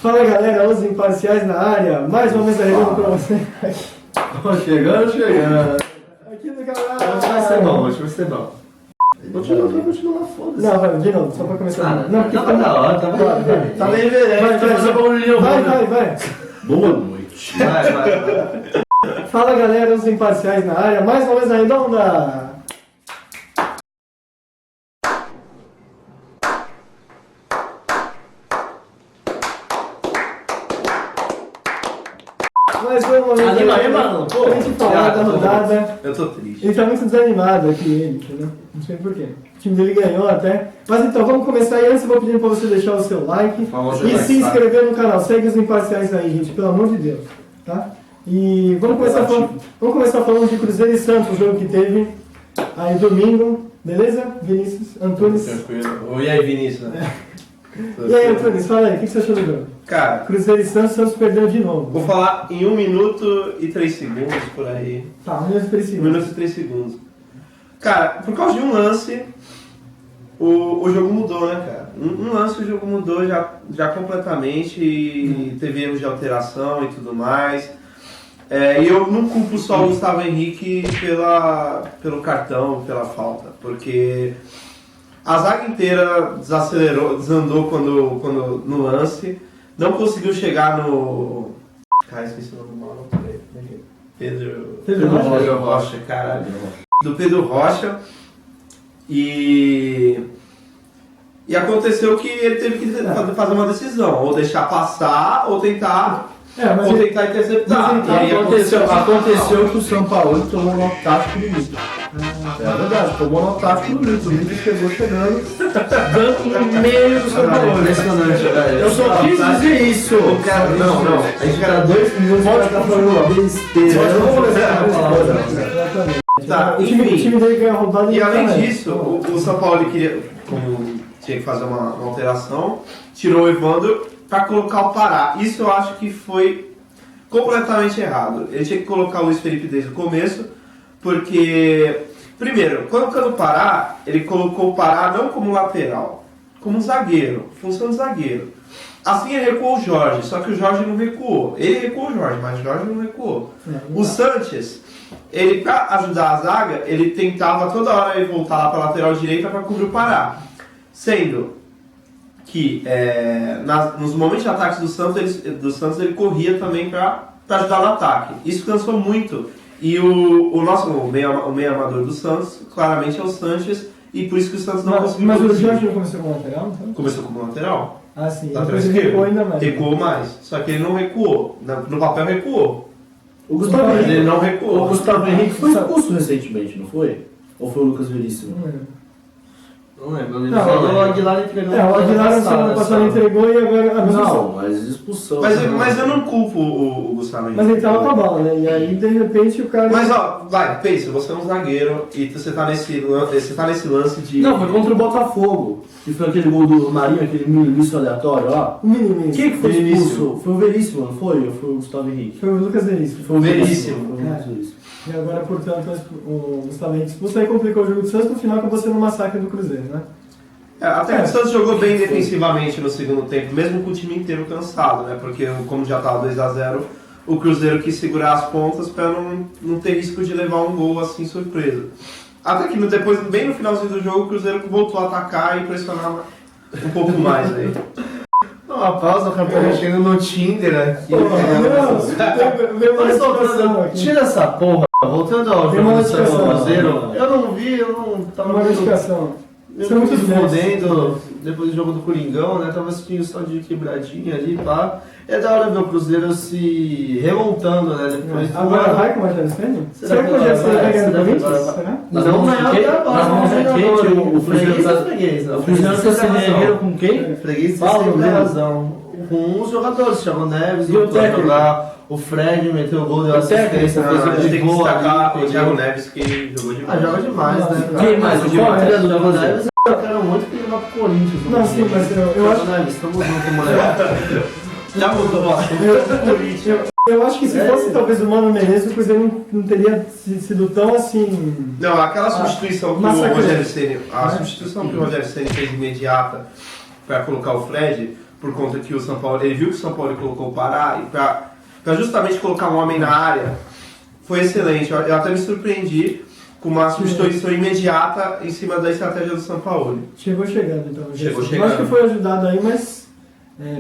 Fala galera, os imparciais na área, mais uma mesa redonda pra você. Chegando. Aqui no canal. Hoje vai ser bom, hoje vai ser bom. Continua, foda-se. Não, vai, de novo, só pra começar. Não, porque tava da hora, tava vai. Tava reverente, Vai, fazer barulhinho. Vai. Boa noite. Vai. Fala galera, os imparciais na área, mais uma mesa redonda. Mais uma mesa Anima, pô. pra gente falar da rodada. Eu tô triste. Ele tá muito desanimado aqui, ele, entendeu? Não sei porquê. O time dele ganhou até. Mas então, vamos começar. E antes eu vou pedir pra você deixar o seu like e se inscrever no canal. Segue os imparciais aí, gente, pelo amor de Deus. Tá? E vamos começar falando de Cruzeiro e Santos, o jogo que teve aí domingo. Beleza? Vinícius Antunes. Tranquilo. E aí, Vinícius? E aí, Antunes, fala aí, o que você achou do jogo? Cara, Cruzeiro e Santos perdeu de novo. vou falar em 1 minuto e 3 segundos por aí. Tá, 1 minuto e 3 1 segundos. minuto e 3 segundos. Cara, por causa de um lance, o jogo mudou, né, cara? Um lance o jogo mudou já completamente e teve erros de alteração e tudo mais. E eu não culpo só o Gustavo Henrique pelo cartão, pela falta, porque a zaga inteira desandou quando no lance, não conseguiu chegar no... Cara, esqueci o nome do maluco. Pedro Rocha, caralho. Do Pedro Rocha. E aconteceu que ele teve que fazer uma decisão, ou deixar passar, ou tentar interceptar. E aí aconteceu que o São Paulo tomou um nó tático do Lito. É verdade, tomou um nó tático do Lito. O Lito chegou chegando, dando no meio do São Paulo. Impressionante, velho. Eu só quis dizer isso. O cara, não. A gente era 2 minutos Pode e tá falando besteira. Pode começar a falar. Exatamente. Tá, O time dele ganhou a rodada E além também. disso, o São Paulo queria, como tinha que fazer uma alteração, tirou o Evandro para colocar o Pará. Isso eu acho que foi completamente errado. Ele tinha que colocar o Luiz Felipe desde o começo, porque, primeiro, colocando o Pará, ele colocou o Pará não como lateral, como zagueiro, função de zagueiro. Assim ele recuou o Jorge, só que o Jorge não recuou. Ele recuou o Jorge, mas o Jorge não recuou. O Sanches, ele, para ajudar a zaga, ele tentava toda hora ele voltar lá para a lateral direita para cobrir o Pará. Sendo que nos momentos de ataque do Santos ele corria também para ajudar no ataque. Isso cansou muito. E o meio amador do Santos, claramente é o Sanches, e por isso que o Santos não conseguiu. Mas o produzir. Jorge não começou como lateral? Então? Começou como lateral. Ah, sim. Lateral Depois ele esquerdo. recuou ainda mais. Recuou mais. Só que ele não recuou. No papel recuou. O Gustavo Ele Henrique, não o recuou. Gustavo Henrique foi expulso recentemente, não foi? Ou foi o Lucas Veríssimo? Não lembro. Não lembro. Não, O Aguilar entregou. o Aguilar na semana passada entregou e agora... Não, mas expulsão. Mas eu não culpo o Gustavo Henrique. Mas ele tava com a bola, né? E aí, de repente, o cara... Mas ó, pensa, você é um zagueiro e você tá nesse lance de... Não, foi contra o Botafogo. Que foi aquele gol do Marinho, aquele misto aleatório lá. O mínimo. Quem que foi Veríssimo. expulso? Foi o Veríssimo, não foi? Ou foi o Gustavo Henrique? Foi o Lucas Veríssimo. Foi o Veríssimo. Foi o Lucas Veríssimo. E agora, portanto, o Gustavo Henrique expulso aí complicou o jogo do Santos, no final acabou sendo um massacre do Cruzeiro, né? Até que o Santos jogou bem defensivamente no segundo tempo, mesmo com o time inteiro cansado, né? Porque como já estava 2-0, o Cruzeiro quis segurar as pontas para não ter risco de levar um gol assim surpresa. Até que depois, bem no finalzinho do jogo, o Cruzeiro voltou a atacar e pressionar um pouco mais aí. Uma pausa, o campeão chegando no Tinder aqui. Mas voltando, tira essa porra. Voltando ao Tem jogo uma do Santos notificação. Cruzeiro, eu não vi, eu não tava Uma muito... notificação. Eu Isso é muito fui tenso. fodendo depois do jogo do Coringão, né? Tava assistindo só de quebradinha ali, pá. É da hora ver o Cruzeiro se remontando, né? Depois Agora vai com o Rogério Ceni? Será Será que o Rogério Ceni vai ganhar no agora Corinthians? vai? Será? Mas não vai até agora, o freguês Cruzeiro é freguês, né? O Cruzeiro tá se reergueram com quem? Freguês Fala, tem Bruno. razão. Com os jogadores, Thiago Neves, E o técnico? lá, o Fred meteu o gol, deu O assistência, A fez um gente tem que gol destacar ali, o Thiago Neves, que jogou demais. joga demais, né? Quem mais? O Thiago Thiago Neves, Neves, eu quero muito que ele vá pro Corinthians. Não, sim, mas eu acho... Thiago Neves, tamo junto, moleque. Já mudou, Eu acho que se fosse talvez o Mano Menezes, o Cruzeiro não teria sido tão assim... Não, aquela substituição que o massacrante. Rogério Ceni, a substituição que o Rogério Ceni fez imediata para colocar o Fred, por conta que o São Paulo, ele viu que o São Paulo colocou o Pará, e pra justamente colocar um homem na área, foi excelente. Eu até me surpreendi com uma substituição imediata em cima da estratégia do São Paulo. Chegou chegando, então. Chegou Eu chegando. acho que foi ajudado aí, mas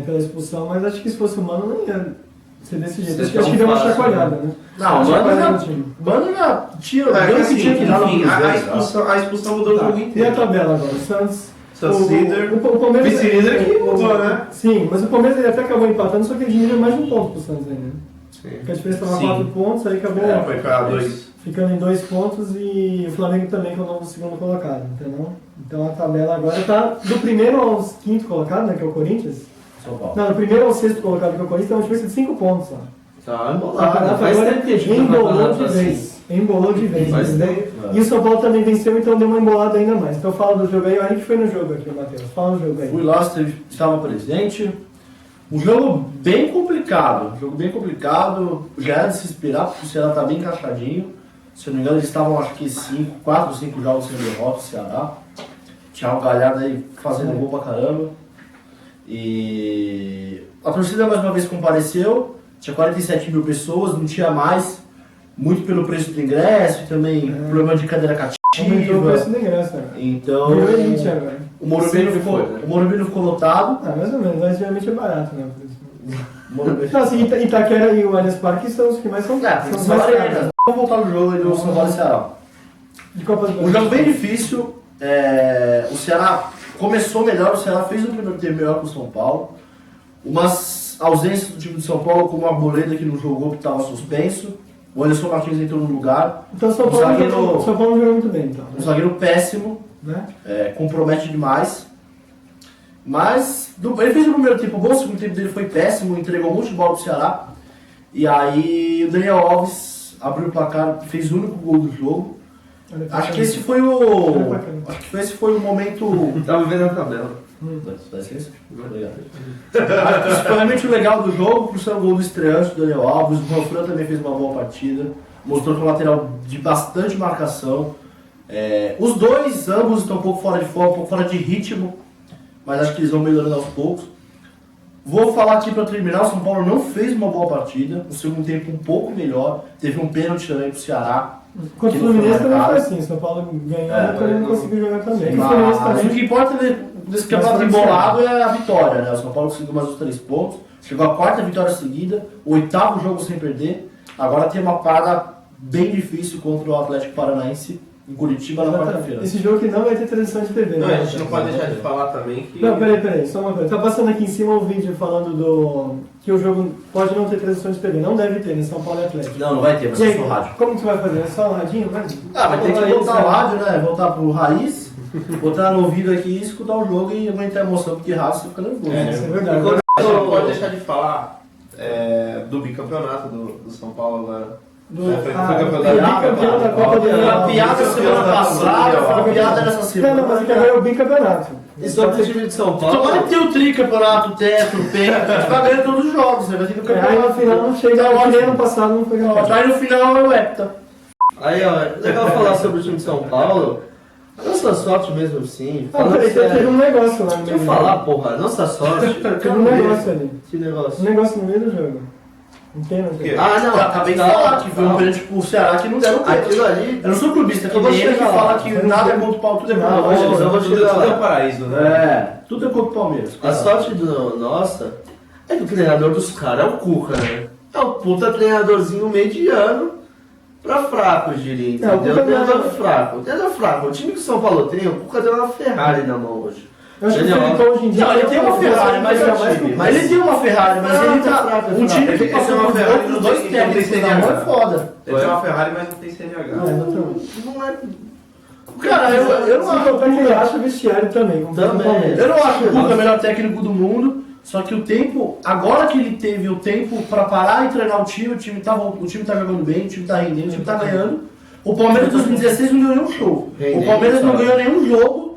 pela expulsão, mas acho que se fosse o Mano não ia ser desse jeito. Vocês Acho que deu uma tão chacoalhada, fácil, né? Não, Mano já tira É, que assim, que tinha que dar enfim, no a Cruzeiro, expulsão, a expulsão mudou o jogo E a inteiro. tabela agora? O Santos. Líder. O Palmeiras. Vice-líder que mudou, né? Sim, mas o Palmeiras ele até acabou empatando, só que ele diminuiu mais de um ponto pro Santos ainda. Né? Sim. Porque a diferença estava Sim. 4 pontos, aí acabou Foi pra 2. ficando em 2 pontos e o Flamengo também, que é o novo segundo colocado, entendeu? Então a tabela agora tá do primeiro ao quinto colocado, né, que é o Corinthians. São Paulo. Não, do primeiro ao sexto colocado, que é o Corinthians, tem uma diferença de 5 pontos só. Tá O embolado. campeonato Faz agora tempo que a gente tá embolou campeonato de assim. vez. Embolou de vez, Faz entendeu? tempo, E o São Paulo também venceu, então deu uma embolada ainda mais. Então fala do jogo aí, olha que foi no jogo aqui, Matheus. Fala no jogo aí. Fui lá, estava presente. Um jogo bem complicado. Já era de se esperar, porque o Ceará tá bem encaixadinho. Se eu não me engano, eles estavam, acho que 4 ou 5 jogos sem derrota, o Ceará. Thiago Galhardo aí fazendo gol pra caramba. E a torcida mais uma vez compareceu. Tinha 47 mil pessoas, não tinha mais. Muito pelo preço do ingresso e também problema de cadeira Aumentou o cativa. preço do ingresso, né? Então, Virou elite agora. o Morumbi Sempre ficou, foi, né? o Morumbi ficou lotado. Ah, mais ou menos, mas geralmente é barato, né? O Morumbi- Não, assim, Itaquera e o Allianz Parque são os que mais são É, tem que são ser mais arenas. caros. Vamos voltar no jogo aí do São Paulo e Ceará. De Copa do Um jogo bem difícil. O Ceará começou melhor, o Ceará fez o primeiro tempo melhor que o São Paulo. Umas ausências do time de São Paulo, como a Boleda que não jogou, que estava suspenso. O Anderson Martins entrou no lugar. Então o São O Paulo zagueiro- jogou muito bem, então. Um zagueiro péssimo, Né? compromete demais. Mas ele fez o primeiro tempo bom, o segundo tempo dele foi péssimo, entregou um monte de bola pro Ceará. E aí o Daniel Alves abriu o placar, fez o único gol do jogo. Olha, Acho que esse foi esse foi o momento. Tava vendo a tabela. Dá licença? Obrigado. Acho que isso foi realmente o legal do jogo, por ser o gol do estreante do Daniel Alves. O Juan também fez uma boa partida, mostrou que é um lateral de bastante marcação. Os dois, ambos estão um pouco fora de forma, um pouco fora de ritmo, mas acho que eles vão melhorando aos poucos. Vou falar aqui para terminar, o São Paulo não fez uma boa partida, o segundo tempo um pouco melhor, teve um pênalti também pro Ceará. Contra o que não foi Fluminense também foi marcado. assim, o São Paulo ganhou, É, mas ele não conseguiu jogar também. E o Fluminense Mas o também. que importa nesse campeonato foi embolado é a vitória, né? O São Paulo conseguiu mais os 3 pontos, chegou a 4ª vitória seguida, o 8º jogo sem perder. Agora tem uma parada bem difícil contra o Atlético Paranaense em Curitiba na quarta-feira. Esse jogo que não vai ter transmissão de TV, Não, né? a gente não pode deixar de falar também que... Não, peraí, só uma coisa. Tá passando aqui em cima o vídeo falando que o jogo pode não ter transmissão de TV. Não deve ter, né? São Paulo e Atlético. Não vai ter, mas E é aí, só rádio. como que você vai fazer? É só um radinho? Vai Vai ter que voltar o rádio, né? Voltar pro raiz, botar no ouvido aqui e escutar o jogo e aguentar a emoção, porque rádio você fica nervoso. Isso né? é verdade. A gente não pode deixar de falar do bicampeonato do São Paulo agora. Foi bicampeão da Copa do Foi uma Mundo. piada semana passada, foi uma piada nessa semana. Não, mas ele ganhou o bicampeonato. E sobre o time de São Então vai Paulo, ter o tricampeonato, o teto, o penta, a gente vai ganhando todos os jogos, né? Vai ter o Aí no campeonato. final não chega, Tá que nem ótimo. ano passado não foi campeão. Aí no final é o hepta. aí ó, legal falar sobre o time de São Paulo. Nossa sorte mesmo assim. Ah, Falando peraí, teve sério. um negócio lá no Deixa eu meio. falar, porra, nossa sorte. Teve um negócio ali. Que Um negócio? negócio no meio do jogo. Entende? quê? Ah, não, Acabei de falar que foi um pênalti pro Ceará que não deram pênalti. Aquilo ali. Eu não sou clubista, que Eu vou nem ele que chegar lá. fala que nada é contra o pau, tudo é contra o Não, Palmeiras. eu vou Tudo chegar é lá. um paraíso, né? Tudo é contra o Palmeiras. A sorte nossa é que o treinador dos caras é o Cuca, né? É um puta treinadorzinho mediano pra fraco, eu diria, Não, o entendeu? Cuca Treinador não é- fraco. Treinador fraco. O time que o São Paulo tem, o Cuca tem uma Ferrari na mão hoje. Eu acho que o Daniel, Felipão hoje em dia. Não, ele tem uma Ferrari, mas ele tem uma Ferrari, mas ele tá. Um time que Esse é passou uma por Ferrari, outros não dois tem técnicos na mão é CNH. foda. Ele tem uma Ferrari, mas não tem CNH. Não é. Cara, eu não Sem acho. contar que ele acha o vestiário também. como Também. foi no Palmeiras. Eu não acho o Cuca o melhor técnico do mundo, só que o tempo, agora que ele teve o tempo pra parar e treinar o time tá jogando bem, o time tá rendendo, o time tá ganhando. O Palmeiras em 2016 não ganhou nenhum jogo. O Palmeiras não ganhou nenhum jogo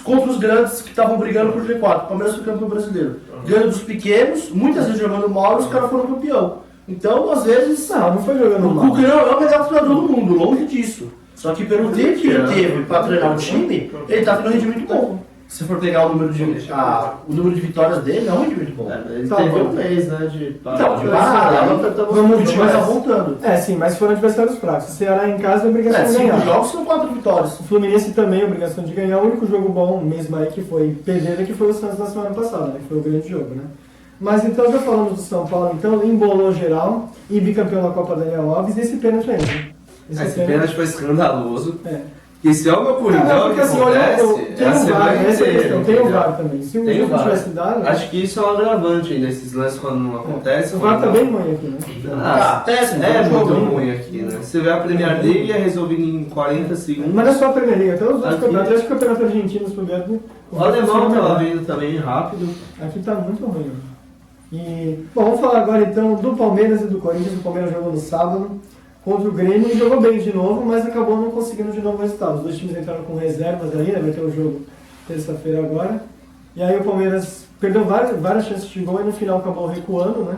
contra os grandes que estavam brigando por G4. O Palmeiras foi campeão brasileiro. Ganhou dos pequenos, muitas vezes jogando mal, e os caras foram campeão. Então, às vezes, Não foi jogando o mal. Cuca não é o melhor treinador do mundo, longe disso. Só que pelo tempo que ele teve pra treinar o time, ele tá tendo um rendimento bom. se for pegar o número de vitórias dele, não é muito bom. Ele Tá teve bom. um mês, né, de Então, de parada, vamos o time ver. tá voltando. Sim, mas foram adversários fracos. O Ceará em casa é obrigação de 5 ganhar. jogos são 4 vitórias. O Fluminense também é obrigação de ganhar. O único jogo bom mesmo aí que foi pedreira que foi o Santos na semana passada, né? Que foi o grande jogo, né? Mas então, já falamos do São Paulo, então, embolou geral e bicampeão da Copa Daniel Alves, e esse pênalti aí, né? Esse pênalti foi escandaloso. É. E se é o meu corridão Porque que assim, acontece, tem o VAR, essa é a questão, tem o entendeu? VAR também. Se o Tem o jogo VAR. tivesse dado, Acho que isso é um agravante ainda, esses lances quando não acontecem. o VAR tá bem ruim aqui, né? Péssimo, É jogo muito ruim. ruim aqui, né? Você vê a Premier League é resolvido em 40 segundos. Mas não é só a Premier League, até os outros Aqui- campeonatos, acho que o campeonato argentino, se puder, O alemão tava vindo também rápido. Aqui tá muito ruim. E, bom, vamos falar agora então do Palmeiras e do Corinthians. O Palmeiras jogou no sábado contra o Grêmio e jogou bem de novo, mas acabou não conseguindo de novo o resultado. Os dois times entraram com reservas aí, né? Vai ter o jogo terça-feira agora. E aí o Palmeiras perdeu várias chances de gol e no final acabou recuando, né?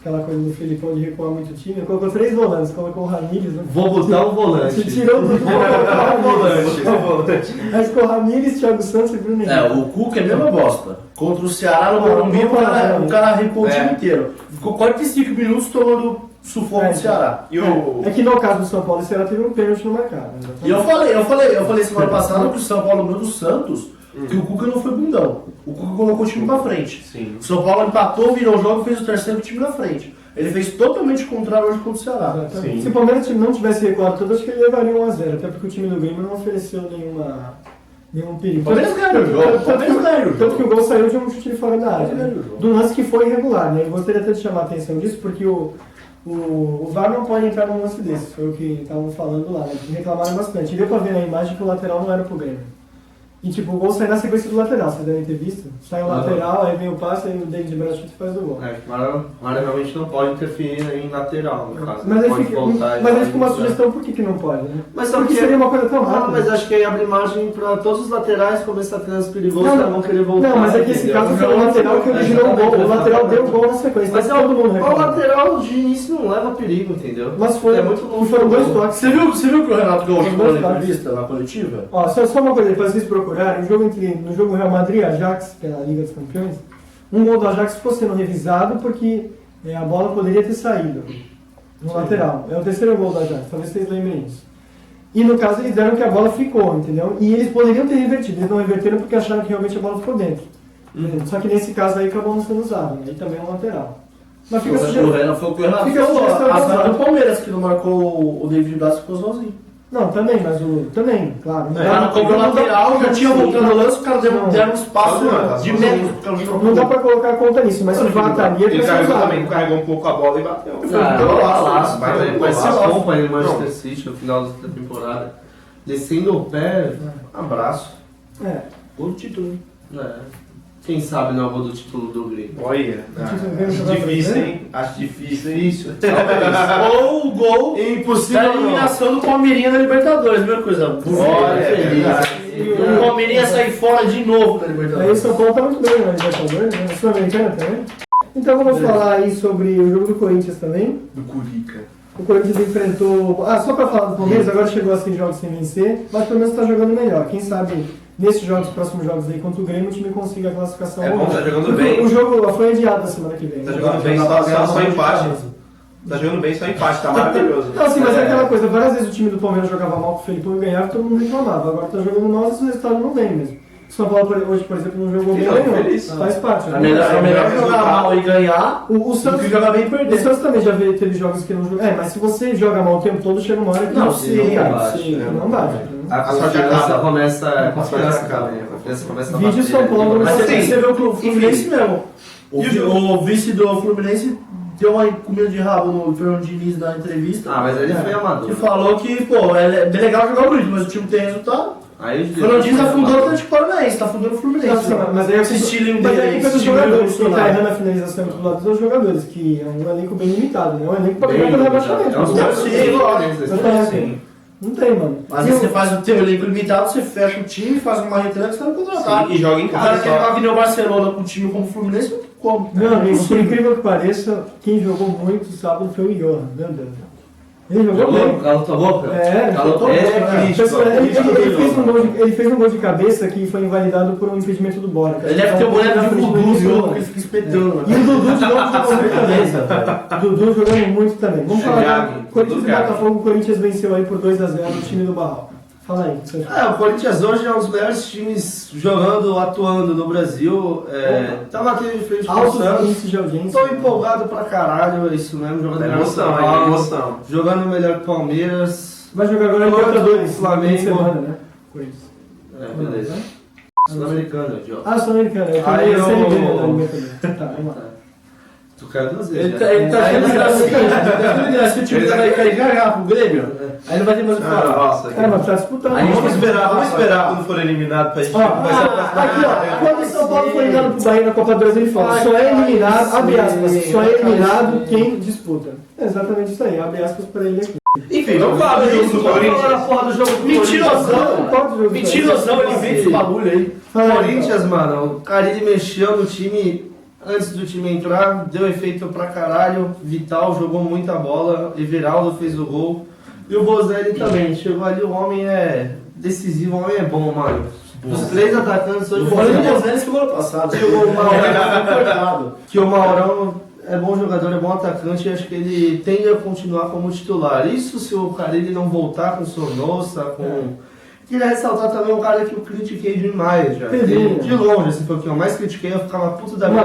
Aquela coisa do Felipão de recuar muito o time. Colocou 3 volantes, colocou o Ramírez, né? Vou botar o volante. Se tirou do volante. Aí ficou Ramírez, Thiago Santos e Bruno Henrique. É, o Cuca é a mesma bosta. Contra o Ceará no Morumbi, o cara recuou o time inteiro. Ficou 45 minutos tomando sufoco no Ceará. E o... É que no caso do São Paulo, o Ceará teve um pênalti no mercado. Né? E eu falei semana passada que o São Paulo ganhou do Santos, que o Cuca não foi bundão. O Cuca colocou o time pra frente. Sim. O São Paulo empatou, virou o jogo e fez o terceiro time na frente. Ele fez totalmente o contrário hoje contra o Ceará. Exatamente. Se o Palmeiras não tivesse recuado todo, acho que ele levaria 1x0, até porque o time do Grêmio não ofereceu nenhum perigo. O Palmeiras ganhou o jogo. Tanto que o gol saiu de um chute de fora da área. Ganhou o Né? jogo. Do lance que foi irregular, né? Eu gostaria até de chamar a atenção disso, porque o VAR não pode entrar num lance desse, foi o que estavam falando lá, né? Que reclamaram bastante. E deu pra ver na imagem que o lateral não era pro Grêmio. E tipo, o gol sai na sequência do lateral, vocês devem ter visto. Sai o lateral, aí vem o passe, aí o David Braz faz o gol. Mas realmente não pode interferir em lateral, no caso. Mas aí Pode fica, voltar e mas aí vai fica uma mudar. sugestão, por que não pode, né? Mas só Porque que seria uma coisa tão Ah, rápida. mas acho que aí abre margem pra todos os laterais começar a ter lance perigoso, Não, vão querer voltar. Não, mas é que esse entendeu? caso foi o lateral que originou o gol. O lateral deu o gol na sequência. Mas Mas todo mundo o reclama. lateral de início não leva perigo, entendeu? Mas foi, É muito louco. foram 2 toques. Você viu que o Renato Gaúcho falou na Dois entrevista, na coletiva? Ó, só uma coisa, para vocês procurarem, no jogo Real Madrid e Ajax, que é a Liga dos Campeões, um gol do Ajax ficou sendo revisado porque a bola poderia ter saído no lateral. É o terceiro gol do Ajax, talvez vocês lembrem isso. E no caso eles deram que a bola ficou, entendeu? E eles poderiam ter revertido, eles não reverteram porque acharam que realmente a bola ficou dentro. Só que nesse caso aí acabou não sendo usado, né? E também é um lateral. Mas fica Foi o que o Renato Fica a falou. sugestão Azar usada. do Palmeiras, que não marcou o David Braz, ficou sozinho. Não, também, mas também, claro. Ela cobrou lateral, já tinha voltando o lance, o cara deram um espaço de metros. Não dá pra colocar a conta nisso, mas se o VAR tá ali, Ele vai ser carregou usado. também, carregou um pouco a bola e bateu. Vai ser golaço. bom para ele Manchester City no final da temporada. Descendo o pé, abraço. É. Gol do título, hein? Quem sabe não é o gol do título do Grêmio. Olha, acho difícil, hein? Acho difícil. Ou o gol Impossível da eliminação do Palmeirinha na Libertadores, mesma coisa. Olha, Feliz. O Palmeirinha sair fora de novo da Aí o Libertadores. São Paulo tá muito bem na Libertadores, né? Sul-Americana também. Então vamos falar aí sobre o jogo do Corinthians também. Do Curica. O Corinthians enfrentou... só pra falar do Palmeiras, agora chegou a 6 jogos sem vencer, mas pelo menos tá jogando melhor. Quem sabe nesses próximos jogos aí contra o Grêmio, o time consiga a classificação. É bom, ou não. tá jogando Porque bem. O jogo foi adiado da semana que vem. Tá jogando bem, só empate. Tá jogando bem, só empate, tá maravilhoso. Não, assim, mas é aquela coisa, várias vezes o time do Palmeiras jogava mal com o Felipão e ganhava, todo mundo reclamava. Agora tá jogando mal, esse resultado não vem mesmo. O São Paulo hoje, por exemplo, não jogou bem, Fica ganhou. feliz. Faz parte. É né? melhor jogar mal e ganhar O do Santos que jogar bem e O perder. Santos também já teve jogos que não jogou. Mas se você joga mal o tempo todo, chega uma hora que Não, sim, sim, cara, bate, sim, né? não bate. A sorte confiança acaba. começa a confiança acaba. começa a Vídeo bater, São Paulo, né? Mas Assim, você vê o Fluminense mesmo. O vice do Fluminense deu uma comida de rabo no Fernando Diniz na entrevista. Ah, mas ele foi amador. Que falou que, pô, é bem legal jogar bonito, mas o time tem resultado. Aí O Fernando Diniz afundou o Atlético Paranaense, tá afundando o Fluminense. Mas aí esse estilinho mas dele, é culpa esse dos time jogadores, quem tá revolucionário. errando a finalização do lado dos jogadores, que é um elenco bem limitado, né? É um elenco pra Bem ganhar pelo limitado. rebaixamento. É uns Não, bons sim, times, sim. Não tem, mano. Mas aí você faz o teu elenco limitado, você fecha o time, faz uma retranca, você não contratar. E joga em O cara casa quer só. jogar que nem o Barcelona com um time como o Fluminense, não tem como. Meu amigo, por incrível que pareça, quem jogou muito sábado foi o Johan, meu Deus. Ele jogou bem. Calou tua boca? Calou tua boca. Ele fez um gol de cabeça que foi invalidado por um impedimento do Bora. Ele deve ter o boneco de Dudu, que ele fica espetando. E o Dudu de novo jogou muito também. Dudu jogando muito também. Vamos falar. Corinthians e Botafogo, o Corinthians venceu aí por 2-0 no time do Barral. Fala aí. O Corinthians hoje é um dos melhores times jogando, atuando no Brasil. Tá batendo de frente com o Santos. Tô empolgado pra caralho, é isso mesmo. Jogando melhor que o São Paulo, jogando melhor que o Palmeiras. Vai jogar agora em Libertadores, Flamengo. Semana, né? Corinthians. Beleza. Sul-Americano, Diogo. Sul-Americano. Eu Aí eu... Tá, vamos lá. Tu caiu duas vezes. Ele tá achando graça. Se o time vai cair já pro Grêmio, aí não vai ter mais o que falar. Nossa, Mas tá disputando. vamos esperar quando for eliminado pra gente começar a Aqui, ó. Quando o São Paulo foi eliminado pro Bahia na Copa do Brasil, ele fala: só é eliminado, abre aspas, só é eliminado quem disputa. É exatamente isso aí, abre aspas pra ele aqui. Enfim, vamos falar do jogo do Corinthians. Mentirosão, ele vem esse bagulho aí. Corinthians, mano, o Carille mexeu no time antes do time entrar, deu efeito pra caralho. Vital jogou muita bola, Everaldo fez o gol. E o Bozelli também, chegou ali, o homem é decisivo, o homem é bom, mano. Os três atacantes hoje... Eu falei do Bozelli semana passada. Chegou o Maurão, que o Maurão é bom jogador, é bom atacante e acho que ele tende a continuar como titular. Isso se o Carille não voltar com Sornosa, com... Queria ressaltar também um cara que eu critiquei demais já. De longe, assim, foi o que eu mais critiquei, eu ficava puto da vida.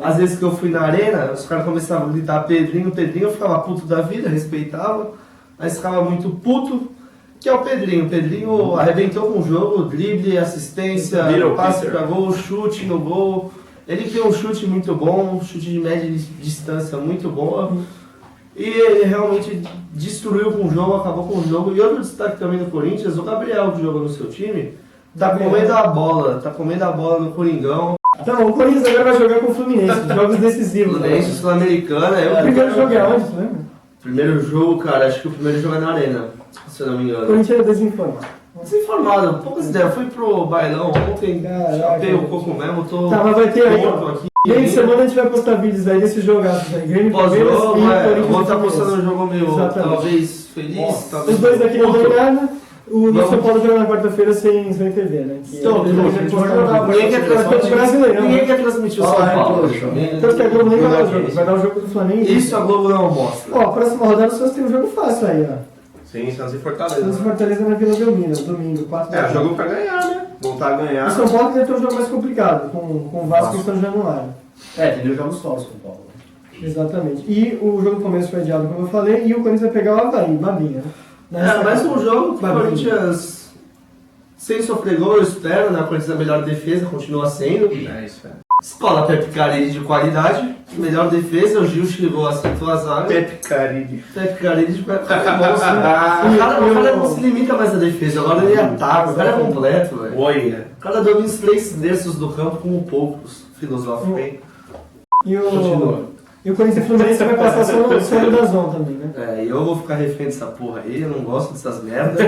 Às vezes que eu fui na arena, os caras começavam a gritar Pedrinho, Pedrinho, eu ficava puto da vida, respeitava, mas ficava muito puto, que é o Pedrinho. O Pedrinho arrebentou com o jogo, drible, assistência, passe pra gol, chute no gol. Ele tem um chute muito bom, um chute de média distância muito boa. E ele realmente destruiu com o jogo, acabou com o jogo. E outro destaque também do Corinthians, o Gabriel que jogou no seu time, tá comendo a bola no Coringão. Então, o Corinthians agora vai jogar com o Fluminense, jogos decisivos. Fluminense, Sul-Americana. O primeiro jogo é onde, você lembra? Primeiro jogo, cara, acho que o primeiro jogo é na Arena, se eu não me engano. O Corinthians é desinformado. Desinformado, poucas ideias. Fui pro bailão ontem, chapei o coco mesmo, tô... Tá, mas vai ter aí, aqui. Meio de semana a gente vai postar vídeos aí desses jogaços aí. Grêmio, Palmeiras e Corinthians. Vou estar postando um jogo meu, talvez feliz, talvez... Os dois aqui não tem nada. O São Paulo joga na quarta-feira sem TV, né? Ninguém quer transmitir o São Paulo. Tanto que a Globo nem vai dar o jogo. Vai dar o jogo do Flamengo. Isso a Globo não mostra. Ó, próxima rodada o Santos tem um jogo fácil aí, ó. Sim, Santos e Fortaleza. Santos e Fortaleza na Vila Belmiro, domingo, 4 da tarde. Jogo pra ganhar, né? Voltar a ganhar. O São Paulo deve ter um jogo mais complicado, com o Vasco e o São Januário. Tem dois jogos só o São Paulo. Exatamente. E o jogo do Palmeiras foi adiado, como eu falei, e o Corinthians vai pegar o Avaí, babinha, né? Mais um jogo que o Corinthians, sem sofrer gol, eu espero, né? O Corinthians é a melhor defesa, continua sendo. É isso, Escola Pepe Carille de qualidade, melhor defesa, o Gil chegou, acertou a zaga. Pepe Carille de Pepe Carille. O cara não se limita mais à defesa, agora ele ataca, o cara é completo, velho. Olha. O cara domina os 3/3 do campo como poucos, filosófico, hein? E o Corinthians e Fluminense vai passar só no da zona também, né? E eu vou ficar refém dessa porra aí, eu não gosto dessas merdas.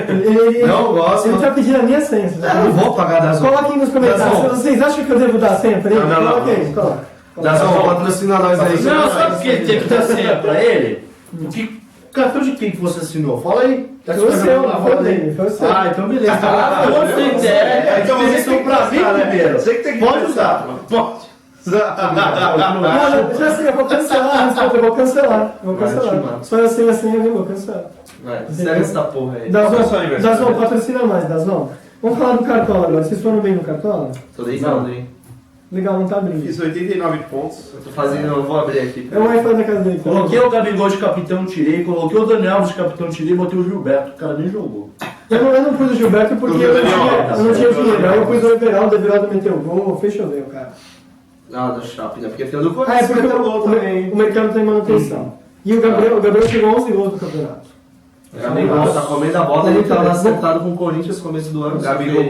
Não gosto. Ele tá pedindo a minha senha. Eu não vou pagar da zona. Coloquem nos comentários. Vocês acham que eu devo dar a senha pra ele? Coloque aí, coloca. Da zona, patrocina nós aí. Não, sabe por que ele tem que dar senha pra ele? Que cartão de quem que você assinou? Fala aí. Foi o seu, foi o dele. Então beleza. Então vocês estão pra mim primeiro. Você que tem que pode usar. Pode. Já sei, eu vou cancelar. Eu vou cancelar. Só eu sei a senha, eu vou cancelar. Segue essa porra aí. Dazon, patrocina mais, Dazon. Vamos falar do Cartola agora. Vocês foram bem no Cartola? Tô deitando, hein? Legal, não tá abrindo. Fiz 89 pontos. Eu vou abrir aqui. É o Wi-Fi da casa dele. Coloquei o Gabigol de capitão, tirei. Coloquei o Daniel Alves de capitão, tirei. Botei o Gilberto. O cara nem jogou. Eu não pus o Gilberto porque eu não tinha dinheiro. Aí eu pus o Everaldo meteu o gol, fez chover o cara. Do Chape, né? Porque tem o do Corinthians. Porque o mercado tá em manutenção. E o Gabriel chegou 11 gols no campeonato. Tá comendo a bola, ele tava acertado com o Corinthians no começo do ano. Gabigol. O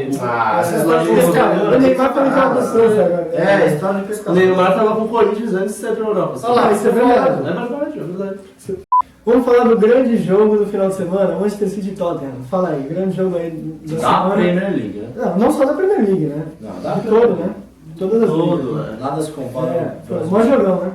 Neymar também tava com o Santos agora. História de pescador. O Neymar tava com o Corinthians antes de sair pra Europa. Olha lá, isso é verdade. É verdade. Vamos falar do grande jogo do final de semana, Manchester City e Tottenham. Fala aí, grande jogo aí da semana. Da Premier League, né? Não só da Premier League, né? Não, da todo, né? Todas as ligas. Nada se compara. Foi um bom jogão, né?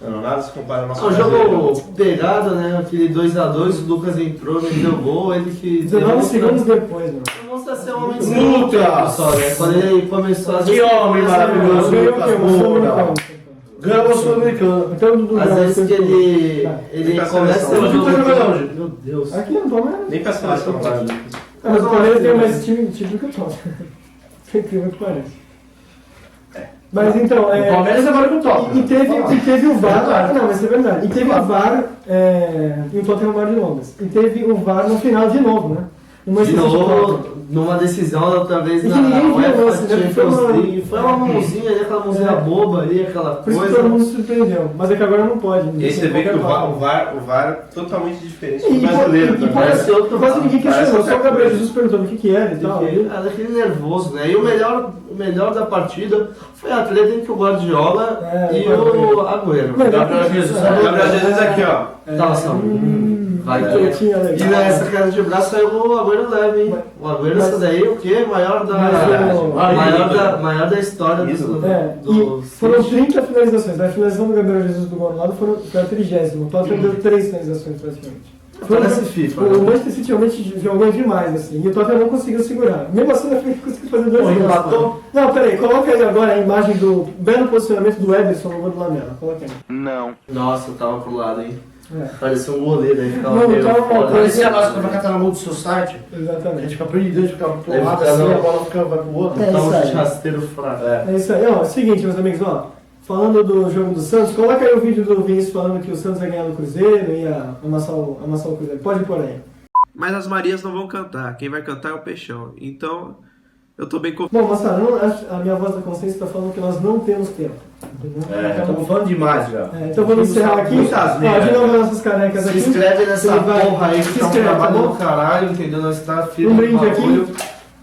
Não, nada se compara ao nosso O brasileiro. jogo pegado, né? Aquele 2x2, o Lucas entrou, meteu gol, ele que. 19 segundos depois, mano. Demonstra ser um homem de Lucas! só, né? Quando ele começou a Que homem maravilhoso, Ganhou o Lucas quê? Moura. Sul-Americano. Ganhou o Sul-Americano. Então, Dudu, Às vezes que ele Pra começa seleção. o Onde jogo. tá jogando hoje? Meu Deus. Aqui no Palmeiras. Nem pra seleção vai. Mas o Palmeiras tem mais título que o Tottenham. Foi incrível que parece. Mas então, O Palmeiras agora com o Tottenham. e teve o VAR, não, mas é verdade. E teve o VAR e o Tottenham VAR de Londres. E teve o VAR no final de novo, né? De novo, numa decisão da outra vez E na que ninguém viu, UEFA assim, né? Champions League. Foi uma mãozinha ali, aquela mãozinha boba ali, aquela Por isso que coisa. todo mundo se surpreendeu. Mas é que agora não pode. E aí você vê que o VAR é totalmente diferente do E brasileiro também. parece outro, quase ninguém questionou. Parece Só o Gabriel outra Jesus perguntando o que era e tal. Era aquele nervoso, né? E o melhor da partida foi a treta entre o Guardiola e o Agüero. Gabriel Jesus. Gabriel Jesus aqui, ó. Tava assim, vai que Tretinha E legal. nessa queda de braço saiu o Agüero leve, hein? O Agüero, essa daí, o quê? Maior da história do... É, do- e foram 30 finalizações. A finalização do Gabriel Jesus do gol anulado foi a 30ª. O Tottenham deu 3 finalizações praticamente. Parece FIFA, O né? Manchester City realmente jogou demais, assim, e o Tottenham não conseguiu segurar. Mesmo assim, ele conseguiu fazer 2 gols. empatou? Não, peraí, coloca aí agora a imagem do belo posicionamento do Ederson no gol do Lamela. Coloca aí. Nossa, eu tava pro lado, hein? É, Parecia um goleiro aí, ficava Não, meio tava fora. Parecia nós quando vai catar na mão do seu site. A gente exatamente. fica perdido, a gente fica pro Aí lado fica assim, não. a bola vai pro outro. É Tá isso um aí. rasteiro fraco. É isso aí. Ó, é o seguinte, meus amigos, ó. Falando do jogo do Santos, coloca aí o vídeo do Vinícius falando que o Santos ia ganhar do Cruzeiro, ia amassar o Cruzeiro. Pode pôr aí. Mas as Marias não vão cantar. Quem vai cantar é o Peixão. Então, eu tô bem confiante. Bom, moçada, a minha voz da consciência está falando que nós não temos tempo. Entendeu? Estamos falando demais já. Então vamos encerrar aqui. Muitas Ó, neiras. de novo nossas canecas Se aqui. inscreve nessa Ele vai- porra aí, que se tá um inscreve, tá trabalho bom? do caralho, entendeu? Nós tá firme Um brinde no aqui. bagulho.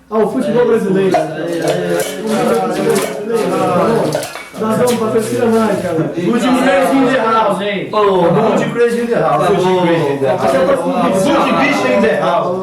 Ao futebol brasileiro. Aí, aí, aí. Um brinde ao futebol brasileiro. Tá bom? Nós vamos patrocina mais, cara. Good Crazy in the house, hein? Porra. Good Crazy in the house. Tá bom. Good Crazy in the house. Até a próxima. Good Crazy in the house.